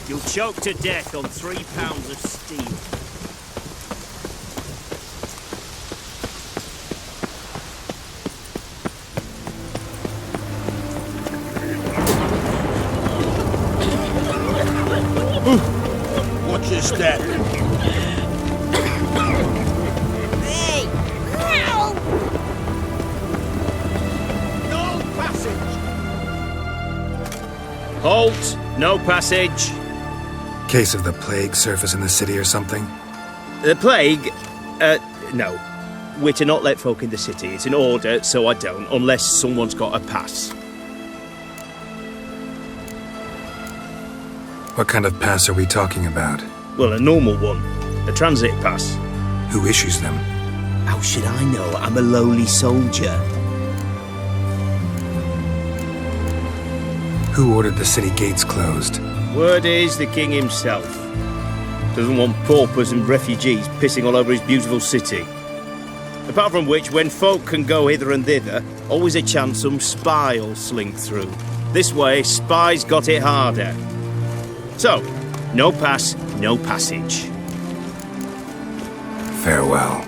You'll choke to death on 3 pounds of steel. Watch your step. Hey! Ow! No passage! Halt! No passage! Case of the plague surface in the city or something? The plague? No. We're to not let folk in the city. It's an order, so I don't, unless someone's got a pass. What kind of pass are we talking about? Well, a normal one. A transit pass. Who issues them? How should I know? I'm a lowly soldier. Who ordered the city gates closed? Word is the king himself. Doesn't want paupers and refugees pissing all over his beautiful city. Apart from which, when folk can go hither and thither, always a chance some spy will slink through. This way, spies got it harder. So, no pass, no passage. Farewell.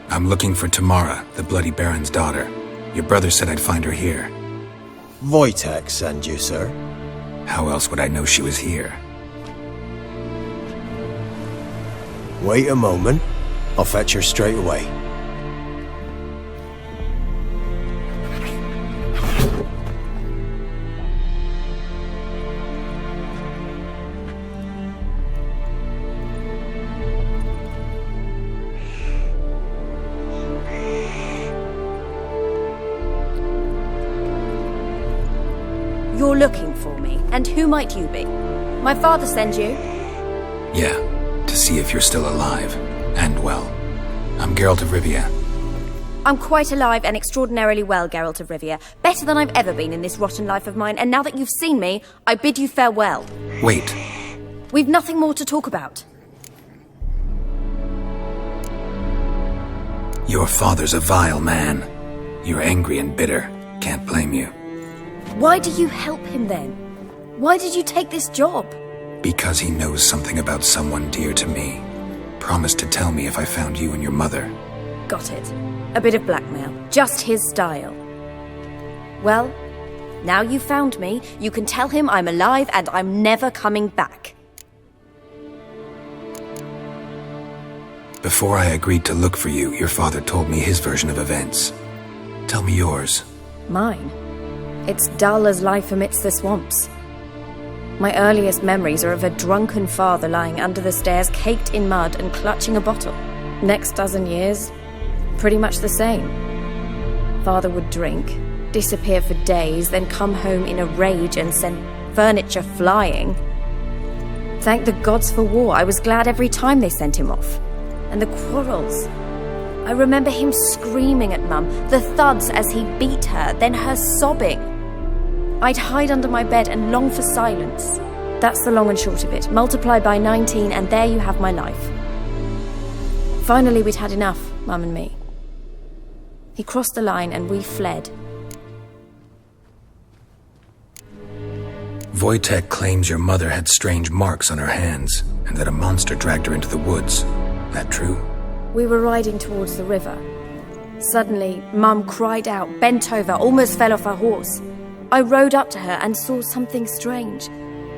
I'm looking for Tamara, the Bloody Baron's daughter. Your brother said I'd find her here. Wojtek send you, sir. How else would I know she was here? Wait a moment. I'll fetch her straight away. You're looking for me, and who might you be? My father sent you? Yeah, to see if you're still alive. And well. I'm Geralt of Rivia. I'm quite alive and extraordinarily well, Geralt of Rivia. Better than I've ever been in this rotten life of mine, and now that you've seen me, I bid you farewell. Wait. We've nothing more to talk about. Your father's a vile man. You're angry and bitter. Can't blame you. Why do you help him then? Why did you take this job? Because he knows something about someone dear to me. Promised to tell me if I found you and your mother. Got it. A bit of blackmail. Just his style. Well, now you've found me, you can tell him I'm alive and I'm never coming back. Before I agreed to look for you, your father told me his version of events. Tell me yours. Mine? It's dull as life amidst the swamps. My earliest memories are of a drunken father lying under the stairs, caked in mud and clutching a bottle. Next dozen years, pretty much the same. Father would drink, disappear for days, then come home in a rage and send furniture flying. Thank the gods for war. I was glad every time they sent him off. And the quarrels. I remember him screaming at Mum, the thuds as he beat her, then her sobbing. I'd hide under my bed and long for silence. That's the long and short of it. Multiply by 19 and there you have my life. Finally, we'd had enough, Mum and me. He crossed the line and we fled. Wojtek claims your mother had strange marks on her hands, and that a monster dragged her into the woods. That true? We were riding towards the river. Suddenly, Mum cried out, bent over, almost fell off her horse. I rode up to her and saw something strange.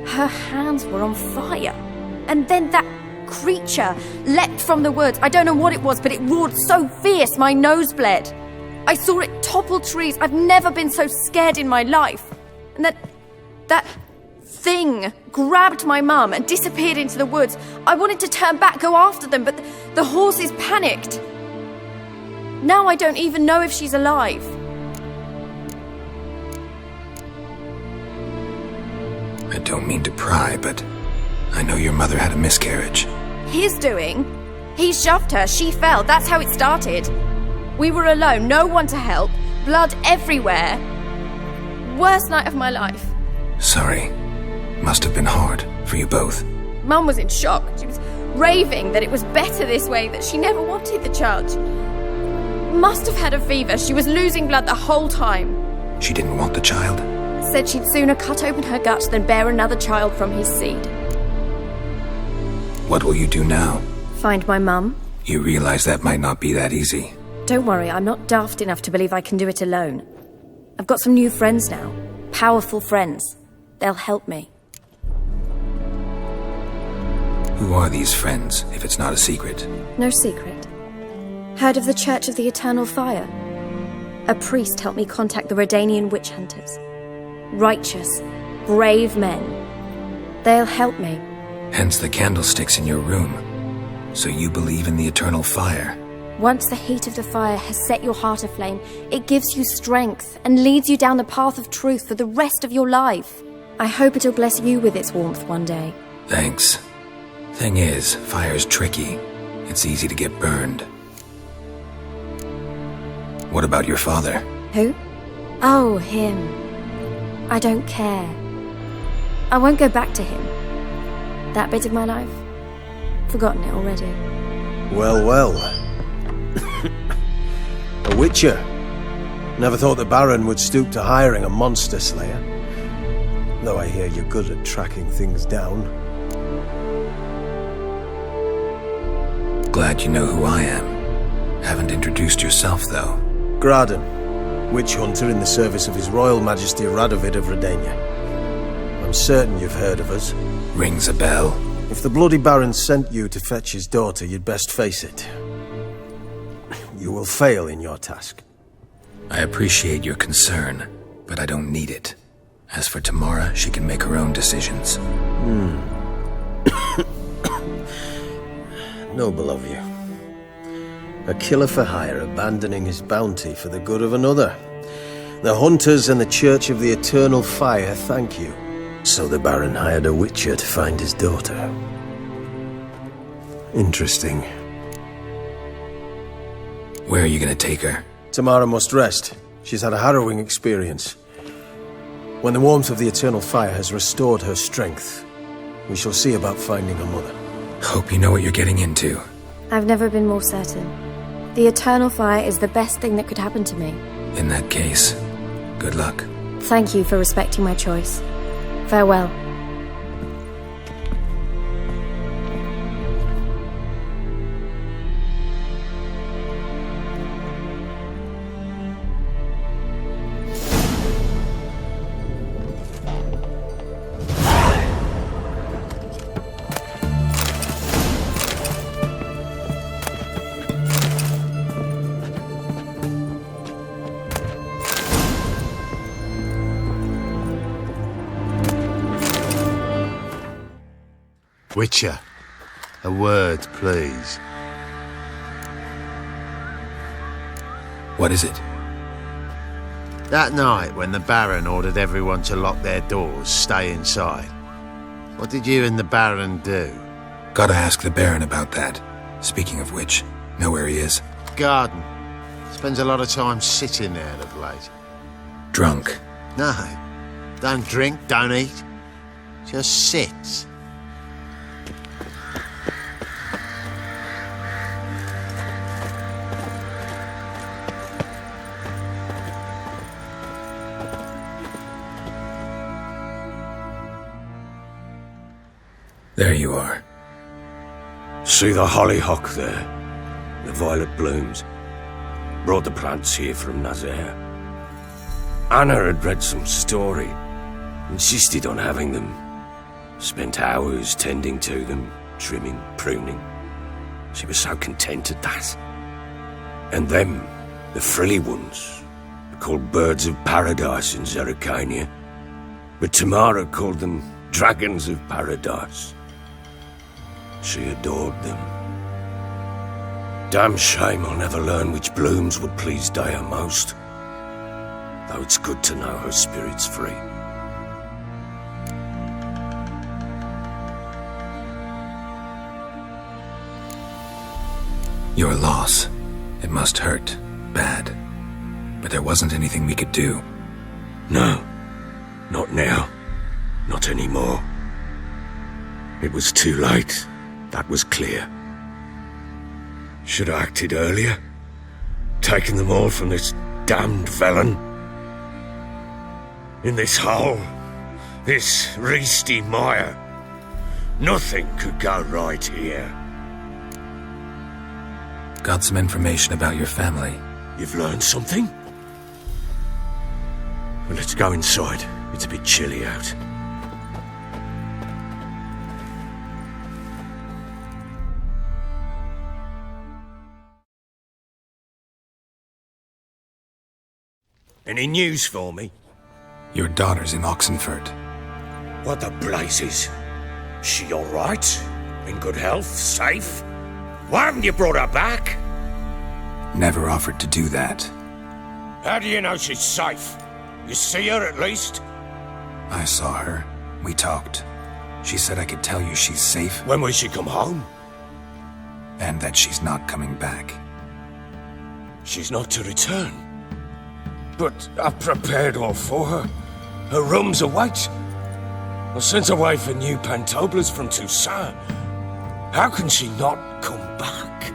Her hands were on fire. And then that creature leapt from the woods. I don't know what it was, but it roared so fierce my nose bled. I saw it topple trees. I've never been so scared in my life. And that thing grabbed my mum and disappeared into the woods. I wanted to turn back, go after them, but the horses panicked. Now I don't even know if she's alive. I don't mean to pry, but I know your mother had a miscarriage. His doing? He shoved her, she fell, that's how it started. We were alone, no one to help, blood everywhere. Worst night of my life. Sorry. Must have been hard for you both. Mum was in shock. She was raving that it was better this way, that she never wanted the child. Must have had a fever. She was losing blood the whole time. She didn't want the child? Said she'd sooner cut open her gut than bear another child from his seed. What will you do now? Find my mum. You realize that might not be that easy. Don't worry, I'm not daft enough to believe I can do it alone. I've got some new friends now. Powerful friends. They'll help me. Who are these friends, if it's not a secret? No secret. Heard of the Church of the Eternal Fire? A priest helped me contact the Redanian witch hunters. Righteous, brave men. They'll help me. Hence the candlesticks in your room. So you believe in the eternal fire? Once the heat of the fire has set your heart aflame, it gives you strength and leads you down the path of truth for the rest of your life. I hope it'll bless you with its warmth one day. Thanks. Thing is, fire's tricky. It's easy to get burned. What about your father? Who? Oh, him. I don't care. I won't go back to him. That bit of my life? Forgotten it already. Well, well. A witcher. Never thought the Baron would stoop to hiring a monster slayer. Though I hear you're good at tracking things down. Glad you know who I am. Haven't introduced yourself, though. Graden, witch hunter in the service of His Royal Majesty Radovid of Redania. I'm certain you've heard of us. Rings a bell. If the Bloody Baron sent you to fetch his daughter, you'd best face it. You will fail in your task. I appreciate your concern, but I don't need it. As for Tamara, she can make her own decisions. Noble of you. A killer for hire abandoning his bounty for the good of another. The hunters and the Church of the Eternal Fire thank you. So the Baron hired a witcher to find his daughter. Interesting. Where are you gonna take her? Tamara must rest. She's had a harrowing experience. When the warmth of the Eternal Fire has restored her strength, we shall see about finding her mother. Hope you know what you're getting into. I've never been more certain. The Eternal Fire is the best thing that could happen to me. In that case, good luck. Thank you for respecting my choice. Farewell. Witcher, a word, please. What is it? That night when the Baron ordered everyone to lock their doors, stay inside, what did you and the Baron do? Gotta ask the Baron about that. Speaking of which, know where he is? Garden. Spends a lot of time sitting there of late. Drunk. No, don't drink, don't eat. Just sits. There you are. See the hollyhock there? The violet blooms. Brought the plants here from Nazaire. Anna had read some story. Insisted on having them. Spent hours tending to them, trimming, pruning. She was so content at that. And them, the frilly ones, are called birds of paradise in Zerrikania. But Tamara called them dragons of paradise. She adored them. Damn shame I'll never learn which blooms would please Dea most. Though it's good to know her spirit's free. Your loss. It must hurt. Bad. But there wasn't anything we could do. No. Not now. Not anymore. It was too late. That was clear. Should have acted earlier. Taken them all from this damned felon. In this hole. This reesty mire. Nothing could go right here. Got some information about your family. You've learned something? Well, let's go inside. It's a bit chilly out. Any news for me? Your daughter's in Oxenfurt. What the blazes? She all right? In good health? Safe? Why haven't you brought her back? Never offered to do that. How do you know she's safe? You see her at least? I saw her. We talked. She said I could tell you she's safe. When will she come home? And that she's not coming back. She's not to return. But I've prepared all for her. Her rooms await. I sent away for new pantoblas from Toussaint. How can she not come back?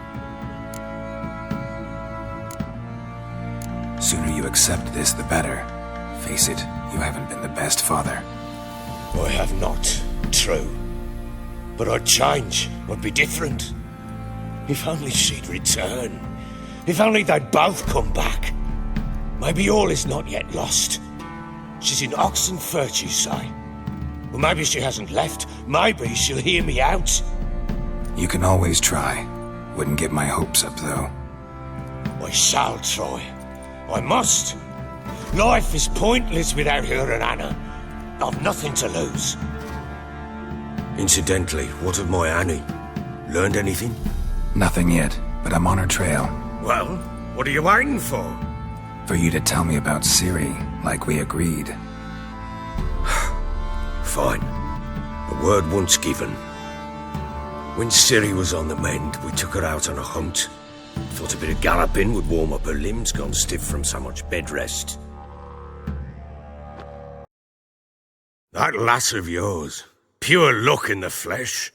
Sooner you accept this, the better. Face it, you haven't been the best father. I have not, true. But I'd change, I'd be different. If only she'd return. If only they'd both come back. Maybe all is not yet lost. She's in Oxenfurt, you say? Well, maybe she hasn't left. Maybe she'll hear me out. You can always try. Wouldn't get my hopes up, though. I shall try. I must. Life is pointless without her and Anna. I've nothing to lose. Incidentally, what of my Annie? Learned anything? Nothing yet, but I'm on her trail. Well, what are you waiting for? For you to tell me about Ciri, like we agreed. Fine. A word once given. When Ciri was on the mend, we took her out on a hunt. Thought a bit of galloping would warm up her limbs, gone stiff from so much bed rest. That lass of yours, pure luck in the flesh.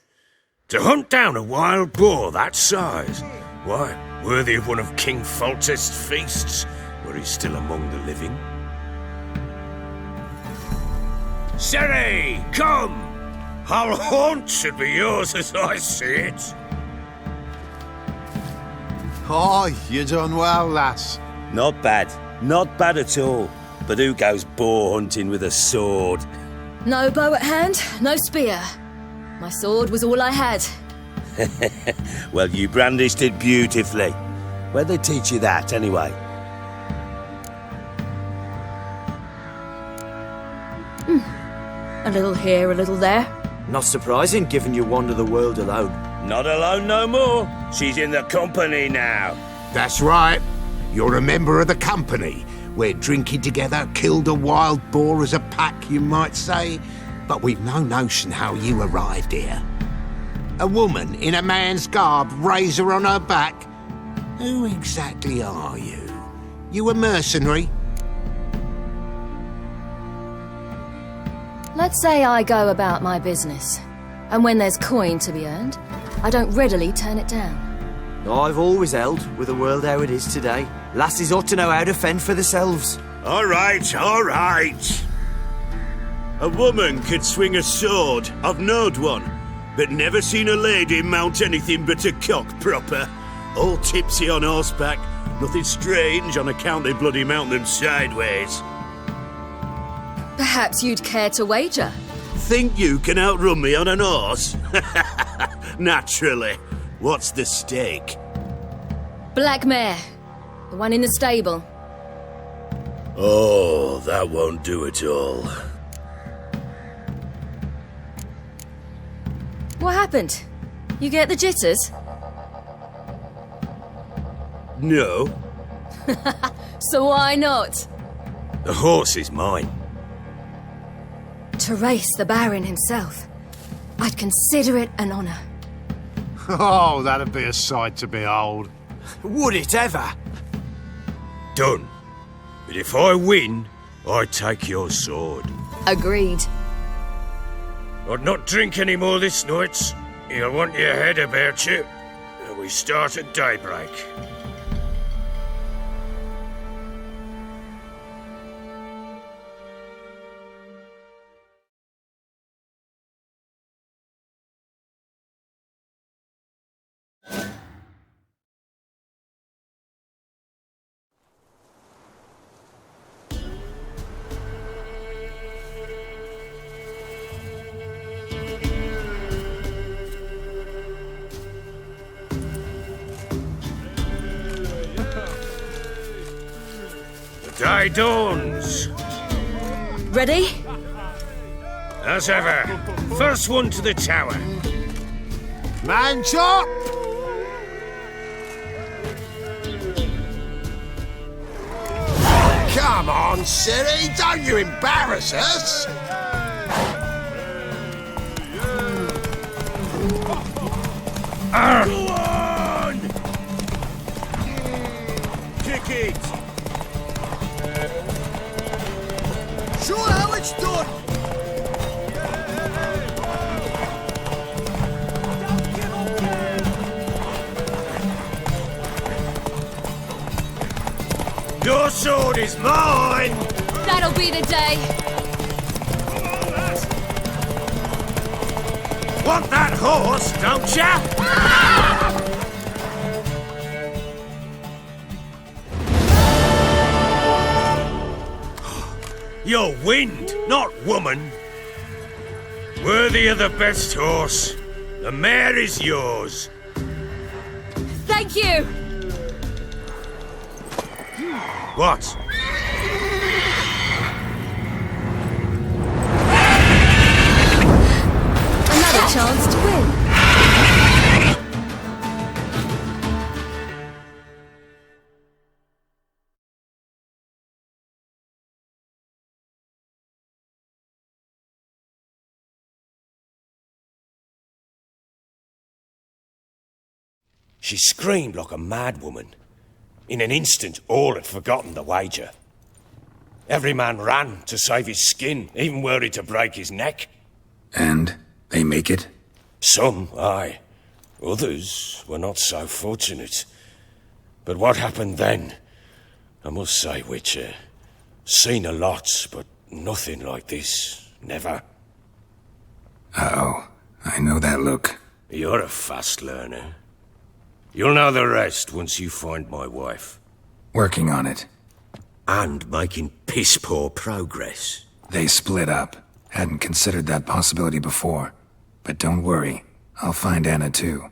To hunt down a wild boar that size, why, worthy of one of King Foltest's feasts, where he's still among the living. Ciri, come! Our haunt should be yours as I see it. Oh, you done well, lass. Not bad. Not bad at all. But who goes boar hunting with a sword? No bow at hand, no spear. My sword was all I had. Well, you brandished it beautifully. Where'd they teach you that, anyway? A little here, a little there. Not surprising, given you wander the world alone. Not alone no more. She's in the company now. That's right. You're a member of the company. We're drinking together, killed a wild boar as a pack, you might say. But we've no notion how you arrived here. A woman in a man's garb, razor on her back. Who exactly are you? You a mercenary? Let's say I go about my business. And when there's coin to be earned, I don't readily turn it down. I've always held, with the world how it is today, lasses ought to know how to fend for themselves. All right, all right. A woman could swing a sword. I've knowed one. but never seen a lady mount anything but a cock proper. All tipsy on horseback, nothing strange on account they bloody mount them sideways. Perhaps you'd care to wager? Think you can outrun me on an horse? Naturally. What's the stake? Black mare. The one in the stable. Oh, that won't do at all. What happened? You get the jitters? No. So why not? The horse is mine. To race the Baron himself. I'd consider it an honour. Oh, that'd be a sight to behold. Would it ever? Done. But if I win, I take your sword. Agreed. I'd not drink any more this night. You'll want your head about you. And we start at daybreak. Day dawns. Ready? As ever, first one to the tower. Man chop! Come on, Siri, don't you embarrass us! Go on! Kick it! Show how it's done! Your sword is mine! That'll be the day. Want that horse, don't ya? You're wind, not woman. Worthy of the best horse. The mare is yours. Thank you. What? Another chance to win. She screamed like a mad woman. In an instant, all had forgotten the wager. Every man ran to save his skin, even were he to break his neck. And they make it? Some, aye. Others were not so fortunate. But what happened then? I must say, Witcher, seen a lot, but nothing like this. Never. Uh-oh. I know that look. You're a fast learner. You'll know the rest once you find my wife. Working on it. And making piss-poor progress. They split up. Hadn't considered that possibility before. But don't worry. I'll find Anna too.